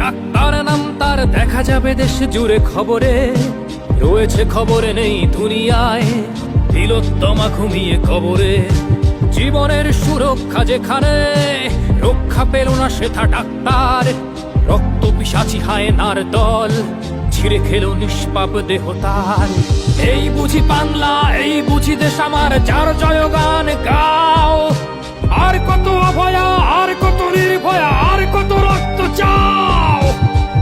Doctor নাম তার দেখা যাবে দেশ জুড়ে খবরে, রয়েছে খবরে নেই দুনিয়ায় তিলোত্তমা ঘুমিয়ে কবরে। জীবনের সুরক্ষা যেখানে, রক্ষা পেল না সেথা ডাক্তার। রক্ত পিশাচি হায়নার দল ছিঁড়ে খেলো নিষ্পাপ দেহ তার। এই বুঝি বাংলা, এই বুঝি দেশ আমার, যার জয়গান গাও। আর কত অভয়া, আর কত নির্ভয়া, আর কত রক্ত চাও।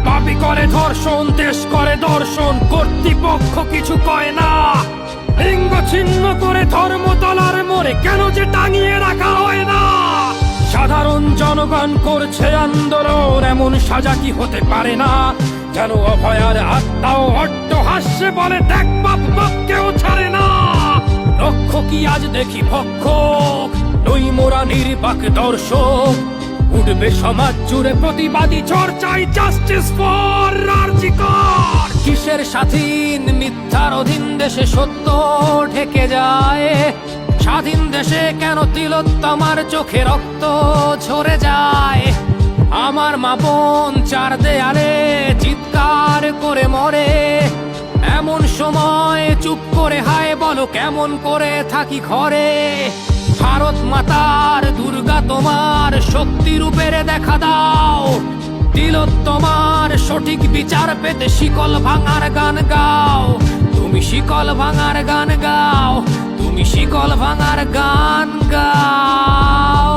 পাপী করে ধর্ষণ, দেশ করে দর্শন, কর্তৃপক্ষ কিছু কয় না। লিঙ্গ ছিন্ন করে ধর্মতলার মোড়ে কেন যে টাঙিয়ে রাখা হয় না। সাধারণ জনগণ করছে আন্দোলন, এমন সাজা কি হতে পারে না। যেন অভয়ার আত্মাও অট্ট হাস্যে বলে, দেখ বাপ বাপ কেউ ছাড়ে না। লক্ষ কি আজ দেখি ভক্ষক, নই মোরা নির্বাক দর্শক। উঠবে সমাজ জুড়ে প্রতিবাদী চর্চাই, জাস্টিস ফর আরজি কর। কিসের স্বাধীন, মিথ্যার অধীন দেশে সত্য ঢেকে যায়। স্বাধীন দেশে কেন তিলোত্তমার চোখে রক্ত ঝরে যায়। আমার মা বোন চার দেয়ালে চিৎকার করে মরে, এমন সময় চুপ করে হায় বলো কেমন করে থাকি ঘরে। ভারত মাতার, দুর্গা তোমার শক্তি রূপের দেখা দাও। তিলোত্তমার সঠিক বিচার পেতে শিকল ভাঙার গান গাও। তুমি শিকল ভাঙার গান গাও, তুমি শিকল ভাঙার গান গাও।